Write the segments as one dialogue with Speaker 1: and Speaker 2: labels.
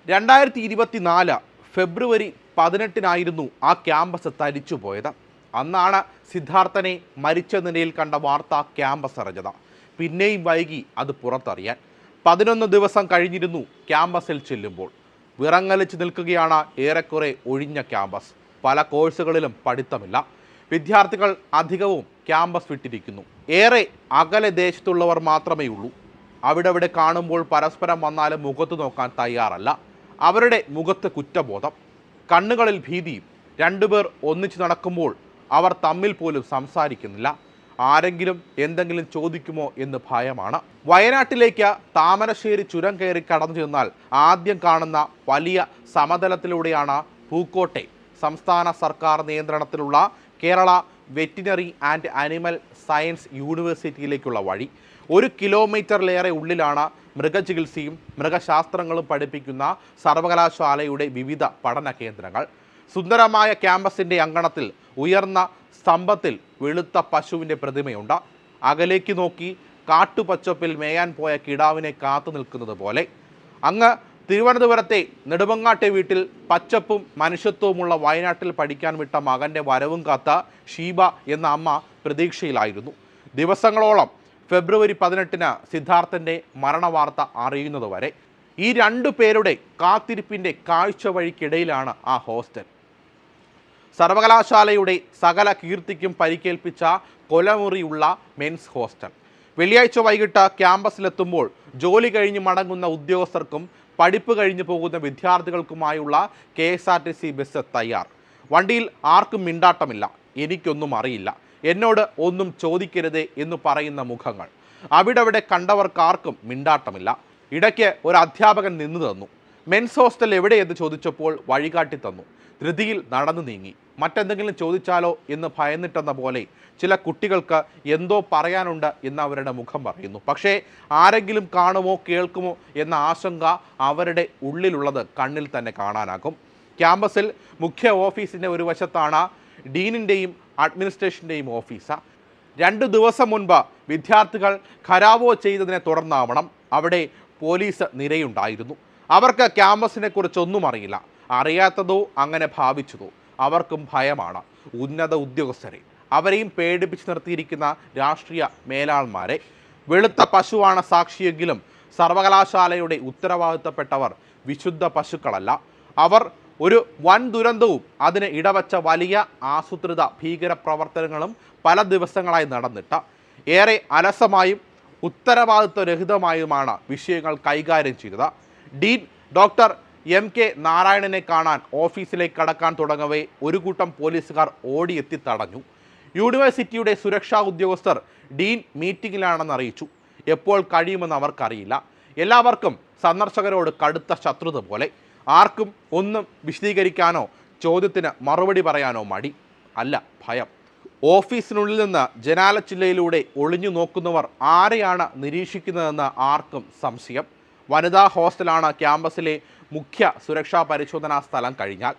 Speaker 1: 2024 ഫെബ്രുവരി 18-നായിരുന്നു ആ ക്യാമ്പസ് തരിച്ചുപോയത്. അന്നാണ് സിദ്ധാർത്ഥനെ മരിച്ച നിലയിൽ കണ്ട വാർത്ത ക്യാമ്പസ് അറിഞ്ഞത്. പിന്നെയും വൈകി അത് പുറത്തറിയാൻ. 11 ദിവസം കഴിഞ്ഞിരുന്നു ക്യാമ്പസിൽ ചെല്ലുമ്പോൾ. വിറങ്ങലിച്ച് നിൽക്കുകയാണ് ഏറെക്കുറെ ഒഴിഞ്ഞ ക്യാമ്പസ്. പല കോഴ്സുകളിലും പഠിത്തമില്ല. വിദ്യാർത്ഥികൾ അധികവും ക്യാമ്പസ് വിട്ടിരിക്കുന്നു. ഏറെ അകലെ ദേശത്തുള്ളവർ മാത്രമേ ഉള്ളൂ. അവിടെ കാണുമ്പോൾ പരസ്പരം വന്നാലും മുഖത്ത് നോക്കാൻ തയ്യാറല്ല. അവരുടെ മുഖത്ത് കുറ്റബോധം, കണ്ണുകളിൽ ഭീതിയും. രണ്ടുപേർ ഒന്നിച്ച് നടക്കുമ്പോൾ അവർ തമ്മിൽ പോലും സംസാരിക്കുന്നില്ല. ആരെങ്കിലും എന്തെങ്കിലും ചോദിക്കുമോ എന്ന് ഭയമാണ്. വയനാട്ടിലേക്ക് താമരശ്ശേരി ചുരം കയറി കടന്നു ചെന്നാൽ ആദ്യം കാണുന്ന വലിയ സമതലത്തിലൂടെയാണ് പൂക്കോട്ടെ സംസ്ഥാന സർക്കാർ നിയന്ത്രണത്തിലുള്ള Kerala veterinary and animal science യൂണിവേഴ്സിറ്റിയിലേക്കുള്ള വഴി. 1 കിലോമീറ്ററിലേറെ ഉള്ളിലാണ് മൃഗചികിത്സയും മൃഗശാസ്ത്രങ്ങളും പഠിപ്പിക്കുന്ന സർവകലാശാലയുടെ വിവിധ പഠന കേന്ദ്രങ്ങൾ. സുന്ദരമായ ക്യാമ്പസിൻ്റെ അങ്കണത്തിൽ ഉയർന്ന സ്തംഭത്തിൽ വെളുത്ത പശുവിൻ്റെ പ്രതിമയുണ്ട്. അകലേക്ക് നോക്കി കാട്ടുപച്ചപ്പിൽ മേയാൻ പോയ കിടാവിനെ കാത്തു നിൽക്കുന്നത് പോലെ. അങ്ങ് തിരുവനന്തപുരത്തെ നെടുമങ്ങാട്ടെ വീട്ടിൽ പച്ചപ്പും മനുഷ്യത്വവുമുള്ള വയനാട്ടിൽ പഠിക്കാൻ വിട്ട മകൻ്റെ വരവും കാത്ത ഷീബ എന്ന അമ്മ പ്രതീക്ഷയിലായിരുന്നു. ദിവസങ്ങളോളം ഫെബ്രുവരി 18-ന് സിദ്ധാർത്ഥൻ്റെ മരണവാർത്ത അറിയുന്നതുവരെ. ഈ 2 പേരുടെ കാത്തിരിപ്പിൻ്റെ കാഴ്ച വഴിക്കിടയിലാണ് ആ ഹോസ്റ്റൽ. സർവകലാശാലയുടെ സകല കീർത്തിക്കും പരിക്കേൽപ്പിച്ച കൊലമുറിയുള്ള മെൻസ് ഹോസ്റ്റൽ. വെള്ളിയാഴ്ച വൈകിട്ട് ക്യാമ്പസിലെത്തുമ്പോൾ ജോലി കഴിഞ്ഞ് മടങ്ങുന്ന ഉദ്യോഗസ്ഥർക്കും പഠിപ്പ് കഴിഞ്ഞു പോകുന്ന വിദ്യാർത്ഥികൾക്കുമായുള്ള KSRTC ബസ് തയ്യാർ. വണ്ടിയിൽ ആർക്കും മിണ്ടാട്ടമില്ല. എനിക്കൊന്നും അറിയില്ല, എന്നോട് ഒന്നും ചോദിക്കരുതേ എന്ന് പറയുന്ന മുഖങ്ങൾ. അവിടെ കണ്ടവർക്കാർക്കും മിണ്ടാട്ടമില്ല. ഇടയ്ക്ക് ഒരു അധ്യാപകൻ നിന്നു തന്നു. മെൻസ് ഹോസ്റ്റൽ എവിടെയെന്ന് ചോദിച്ചപ്പോൾ വഴികാട്ടി തന്നു. ധൃതിയിൽ നടന്നു നീങ്ങി. മറ്റെന്തെങ്കിലും ചോദിച്ചാലോ എന്ന് ഭയന്നിട്ടെന്ന പോലെ ചില കുട്ടികൾക്ക് എന്തോ പറയാനുണ്ട് എന്ന് അവരുടെ മുഖം പറയുന്നു. പക്ഷേ ആരെങ്കിലും കാണുമോ കേൾക്കുമോ എന്ന ആശങ്ക അവരുടെ ഉള്ളിലുള്ളത് കണ്ണിൽ തന്നെ കാണാനാകും. ക്യാമ്പസിൽ മുഖ്യ ഓഫീസിൻ്റെ ഒരു വശത്താണ് ഡീനിൻ്റെയും അഡ്മിനിസ്ട്രേഷൻ്റെയും ഓഫീസ്. 2 ദിവസം മുൻപ് വിദ്യാർത്ഥികൾ ഖരാവോ ചെയ്തതിനെ തുടർന്നാവണം അവിടെ പോലീസ് നിരയുണ്ടായിരുന്നു. അവർക്ക് ക്യാമ്പസിനെ കുറിച്ചൊന്നും അറിയില്ല. അറിയാത്തതോ അങ്ങനെ ഭാവിച്ചതോ അവർക്കും ഭയമാണ്. ഉന്നത ഉദ്യോഗസ്ഥരെ, അവരെയും പേടിപ്പിച്ച് നിർത്തിയിരിക്കുന്ന രാഷ്ട്രീയ മേലാൾമാരെ. വെളുത്ത പശുവാണ് സാക്ഷിയെങ്കിലും സർവകലാശാലയുടെ ഉത്തരവാദിത്തപ്പെട്ടവർ വിശുദ്ധ പശുക്കളല്ല. അവർ ഒരു വൻ ദുരന്തവും അതിന് ഇടവച്ച വലിയ ആസൂത്രിത ഭീകര പ്രവർത്തനങ്ങളും പല ദിവസങ്ങളായി നടന്നിട്ട് ഏറെ അലസമായും ഉത്തരവാദിത്വരഹിതമായുമാണ് വിഷയങ്ങൾ കൈകാര്യം ചെയ്തത്. ഡീൻ ഡോക്ടർ MK നാരായണനെ കാണാൻ ഓഫീസിലേക്ക് കടക്കാൻ തുടങ്ങവേ ഒരു കൂട്ടം പോലീസുകാർ ഓടിയെത്തി തടഞ്ഞു. യൂണിവേഴ്സിറ്റിയുടെ സുരക്ഷാ ഉദ്യോഗസ്ഥർ ഡീൻ മീറ്റിംഗിലാണെന്ന് അറിയിച്ചു. എപ്പോൾ കഴിയുമെന്ന് അവർക്കറിയില്ല. എല്ലാവർക്കും സന്ദർശകരോട് കടുത്ത ശത്രുത പോലെ. ആർക്കും ഒന്നും വിശദീകരിക്കാനോ ചോദ്യത്തിന് മറുപടി പറയാനോ മടി അല്ല, ഭയം. ഓഫീസിനുള്ളിൽ നിന്ന് ജനാലച്ചില്ലയിലൂടെ ഒളിഞ്ഞു നോക്കുന്നവർ ആരെയാണ് നിരീക്ഷിക്കുന്നതെന്ന് ആർക്കും സംശയം. വനിതാ ഹോസ്റ്റലാണ് ക്യാമ്പസിലെ മുഖ്യ സുരക്ഷാ പരിശോധനാ സ്ഥലം കഴിഞ്ഞാൽ.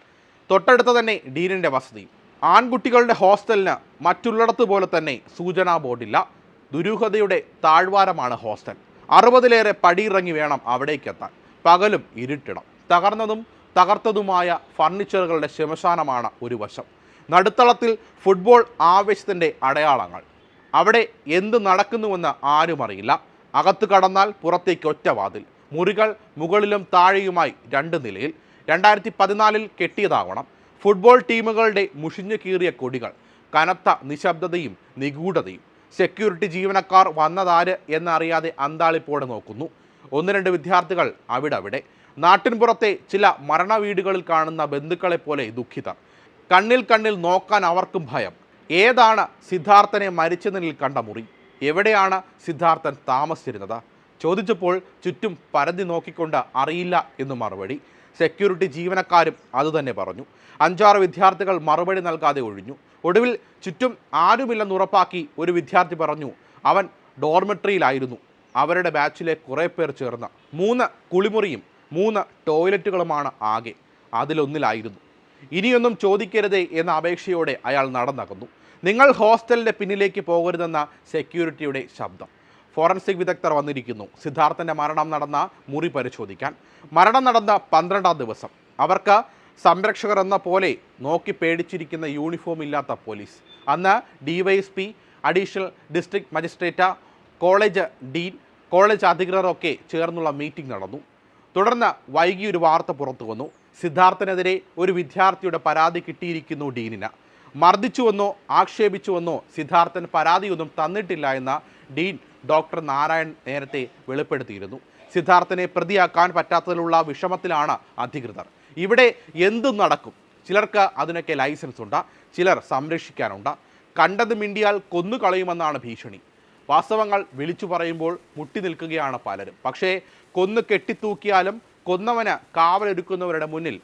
Speaker 1: തൊട്ടടുത്ത് തന്നെ ഡീനിൻ്റെ വസതി. ആൺകുട്ടികളുടെ ഹോസ്റ്റലിന് മറ്റുള്ളിടത്ത് പോലെ തന്നെ സൂചനാ ബോർഡില്ല. ദുരൂഹതയുടെ താഴ്വാരമാണ് ഹോസ്റ്റൽ. 60-ലേറെ പടിയിറങ്ങി വേണം അവിടേക്കെത്താൻ. പകലും ഇരുട്ടിടം. തകർന്നതും തകർത്തതുമായ ഫർണിച്ചറുകളുടെ ശ്മശാനമാണ് ഒരു വശം. നടുത്തളത്തിൽ ഫുട്ബോൾ ആവേശത്തിൻ്റെ അടയാളങ്ങൾ. അവിടെ എന്ത് നടക്കുന്നുവെന്ന് ആരും അറിയില്ല. അകത്ത് കടന്നാൽ പുറത്തേക്ക് ഒറ്റ വാതിൽ. മുറികൾ മുകളിലും താഴെയുമായി 2 നിലയിൽ. 2014-ൽ കെട്ടിയതാവണം. ഫുട്ബോൾ ടീമുകളുടെ മുഷിഞ്ഞു കീറിയ കൊടികൾ. കനത്ത നിശബ്ദതയും നിഗൂഢതയും. സെക്യൂരിറ്റി ജീവനക്കാർ വന്നതാര് എന്നറിയാതെ അന്താളിപ്പോടെ നോക്കുന്നു. 1-2 വിദ്യാർത്ഥികൾ അവിടെ. നാട്ടിൻപുറത്തെ ചില മരണവീടുകളിൽ കാണുന്ന ബന്ധുക്കളെപ്പോലെ ദുഃഖിതർ. കണ്ണിൽ നോക്കാൻ അവർക്കും ഭയം. ഏതാണ് സിദ്ധാർത്ഥനെ മരിച്ച നിലയിൽ കണ്ട മുറി? എവിടെയാണ് സിദ്ധാർത്ഥൻ താമസിച്ചിരുന്നത്? ചോദിച്ചപ്പോൾ ചുറ്റും പരതി നോക്കിക്കൊണ്ട് അറിയില്ല എന്ന് മറുപടി. സെക്യൂരിറ്റി ജീവനക്കാരും അതുതന്നെ പറഞ്ഞു. 5-6 വിദ്യാർത്ഥികൾ മറുപടി നൽകാതെ ഒഴിഞ്ഞു. ഒടുവിൽ ചുറ്റും ആരുമില്ലെന്ന് ഉറപ്പാക്കി ഒരു വിദ്യാർത്ഥി പറഞ്ഞു അവൻ ഡോർമെട്രിയിലായിരുന്നു. അവരുടെ ബാച്ചിലെ കുറേ പേർ ചേർന്ന് 3 കുളിമുറിയും 3 ടോയ്ലറ്റുകളുമാണ് ആകെ. അതിലൊന്നിലായിരുന്നു. ഇനിയൊന്നും ചോദിക്കരുതേ എന്ന അപേക്ഷയോടെ അയാൾ നടന്നകന്നു. നിങ്ങൾ ഹോസ്റ്റലിൻ്റെ പിന്നിലേക്ക് പോകരുതെന്ന സെക്യൂരിറ്റിയുടെ ശബ്ദം. ഫോറൻസിക് വിദഗ്ധർ വന്നിരിക്കുന്നു സിദ്ധാർത്ഥൻ്റെ മരണം നടന്ന മുറി പരിശോധിക്കാൻ. മരണം നടന്ന 12-ാം ദിവസം. അവർക്ക് സംരക്ഷകർ എന്ന പോലെ നോക്കി പേടിച്ചിരിക്കുന്ന യൂണിഫോം ഇല്ലാത്ത പോലീസ്. അന്ന് DYSP, additional district magistrate, college dean, college അധികൃതരൊക്കെ ചേർന്നുള്ള മീറ്റിംഗ് നടന്നു. തുടർന്ന് വൈകി ഒരു വാർത്ത പുറത്തു വന്നു. സിദ്ധാർത്ഥനെതിരെ ഒരു വിദ്യാർത്ഥിയുടെ പരാതി കിട്ടിയിരിക്കുന്നു ഡീനിന്. മർദ്ദിച്ചുവെന്നോ ആക്ഷേപിച്ചുവെന്നോ സിദ്ധാർത്ഥൻ പരാതിയൊന്നും തന്നിട്ടില്ല എന്ന ഡീൻ ഡോക്ടർ നാരായൺ നേരത്തെ വെളിപ്പെടുത്തിയിരുന്നു. സിദ്ധാർത്ഥനെ പ്രതിയാക്കാൻ പറ്റാത്തതിലുള്ള വിഷമത്തിലാണ് അധികൃതർ. ഇവിടെ എന്തും നടക്കും. ചിലർക്ക് അതിനൊക്കെ ലൈസൻസ് ഉണ്ട്, ചിലർ സംരക്ഷിക്കാനുണ്ട്. കണ്ടത് മിണ്ടിയാൽ കൊന്നുകളയുമെന്നാണ് ഭീഷണി. വാസ്തവങ്ങൾ വിളിച്ചു പറയുമ്പോൾ മുട്ടി നിൽക്കുകയാണ് പലരും. പക്ഷേ കൊന്നു കെട്ടിത്തൂക്കിയാലും കൊന്നവന് കാവലൊരുക്കുന്നവരുടെ മുന്നിൽ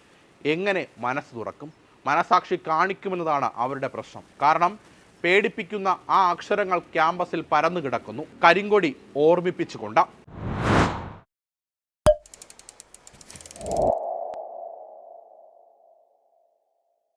Speaker 1: എങ്ങനെ മനസ്സ് തുറക്കും? മനസാക്ഷി കാണിക്കുമെന്നതാണ് അവരുടെ പ്രശ്നം. കാരണം പേടിപ്പിക്കുന്ന ആ അക്ഷരങ്ങൾ ക്യാമ്പസിൽ പരന്നു കിടക്കുന്നു, കരിങ്കൊടി ഓർമ്മിപ്പിച്ചുകൊണ്ട്.